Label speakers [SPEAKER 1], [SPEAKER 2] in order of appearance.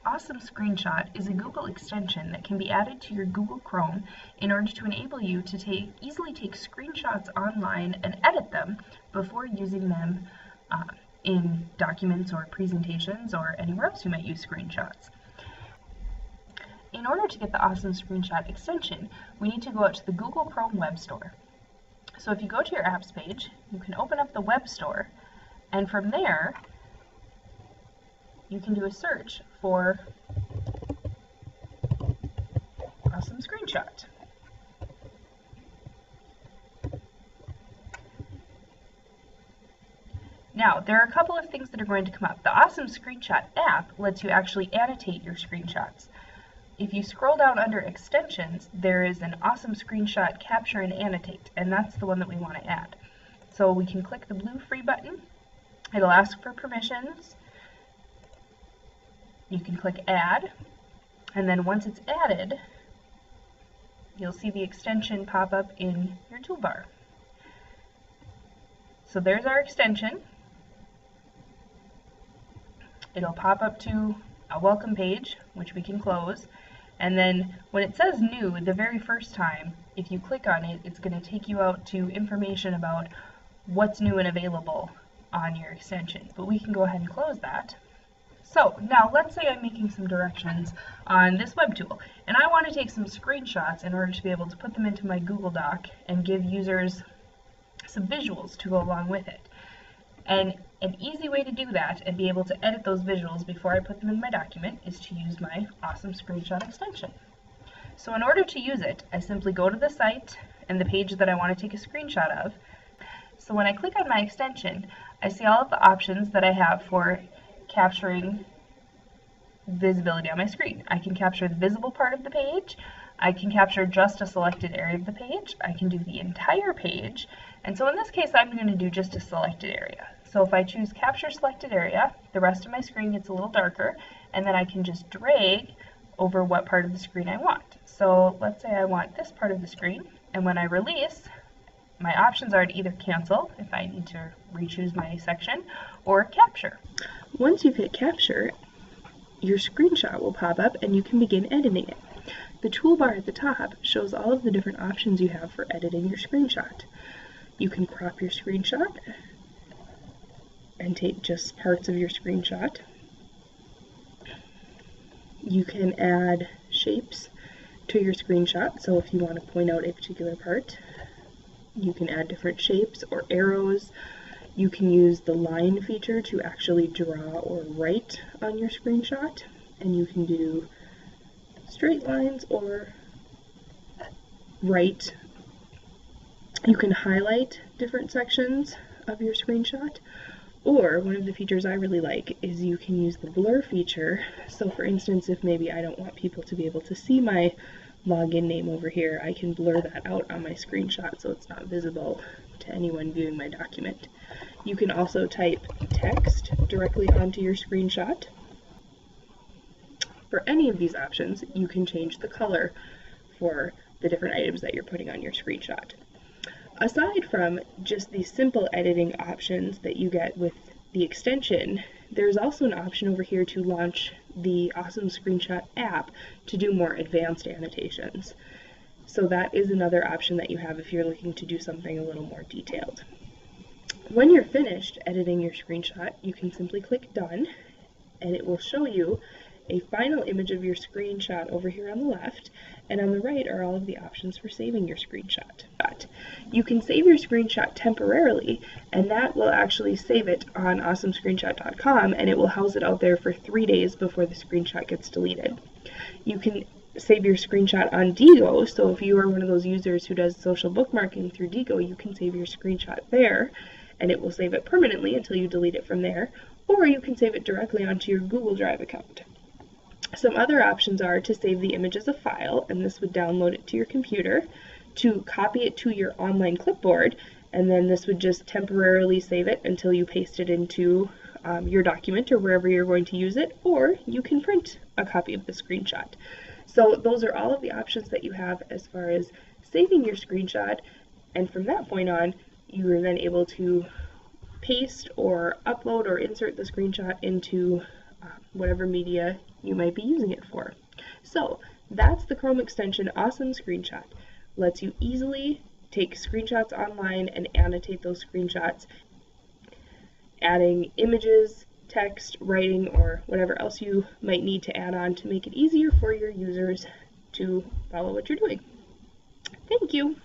[SPEAKER 1] Awesome Screenshot is a Google extension that can be added to your Google Chrome in order to enable you to easily take screenshots online and edit them before using them in documents or presentations or anywhere else you might use screenshots. In order to get the Awesome Screenshot extension, we need to go out to the Google Chrome Web Store. So if you go to your apps page, you can open up the Web Store, and from there, you can do a search for Awesome Screenshot. Now, there are a couple of things that are going to come up. The Awesome Screenshot app lets you actually annotate your screenshots. If you scroll down under Extensions, there is an Awesome Screenshot Capture and Annotate, and that's the one that we want to add. So we can click the blue Free button. It'll ask for permissions. You can click Add, and then once it's added, you'll see the extension pop up in your toolbar. So there's our extension. It'll pop up to a welcome page, which we can close, and then when it says new the very first time, if you click on it, it's going to take you out to information about what's new and available on your extension. But we can go ahead and close that. So now let's say I'm making some directions on this web tool, and I want to take some screenshots in order to be able to put them into my Google Doc and give users some visuals to go along with it. And an easy way to do that and be able to edit those visuals before I put them in my document is to use my Awesome Screenshot extension. So in order to use it, I simply go to the site and the page that I want to take a screenshot of. So when I click on my extension, I see all of the options that I have for capturing visibility on my screen. I can capture the visible part of the page, I can capture just a selected area of the page, I can do the entire page, and so in this case I'm going to do just a selected area. So if I choose Capture Selected Area, the rest of my screen gets a little darker, and then I can just drag over what part of the screen I want. So let's say I want this part of the screen, and when I release, my options are to either cancel, if I need to re-choose my section, or capture. Once you've hit capture, your screenshot will pop up and you can begin editing it. The toolbar at the top shows all of the different options you have for editing your screenshot. You can crop your screenshot and take just parts of your screenshot. You can add shapes to your screenshot, so if you want to point out a particular part, you can add different shapes or arrows. You can use the line feature to actually draw or write on your screenshot, and you can do straight lines or write. You can highlight different sections of your screenshot, or one of the features I really like is you can use the blur feature. So for instance, if maybe I don't want people to be able to see my login name over here, I can blur that out on my screenshot so it's not visible to anyone viewing my document. You can also type text directly onto your screenshot. For any of these options, you can change the color for the different items that you're putting on your screenshot. Aside from just the simple editing options that you get with the extension, there's also an option over here to launch the Awesome Screenshot app to do more advanced annotations. So that is another option that you have if you're looking to do something a little more detailed. When you're finished editing your screenshot, you can simply click Done, and it will show you a final image of your screenshot over here on the left, and on the right are all of the options for saving your screenshot. You can save your screenshot temporarily, and that will actually save it on awesomescreenshot.com, and it will house it out there for 3 days before the screenshot gets deleted. You can save your screenshot on Diigo, so if you are one of those users who does social bookmarking through Diigo, you can save your screenshot there, and it will save it permanently until you delete it from there, or you can save it directly onto your Google Drive account. Some other options are to save the image as a file, and this would download it to your computer, to copy it to your online clipboard, and then this would just temporarily save it until you paste it into your document or wherever you're going to use it, or you can print a copy of the screenshot. So those are all of the options that you have as far as saving your screenshot, and from that point on, you are then able to paste or upload or insert the screenshot into whatever media you might be using it for. So that's the Chrome extension Awesome Screenshot. Lets you easily take screenshots online and annotate those screenshots, adding images, text, writing, or whatever else you might need to add on to make it easier for your users to follow what you're doing. Thank you.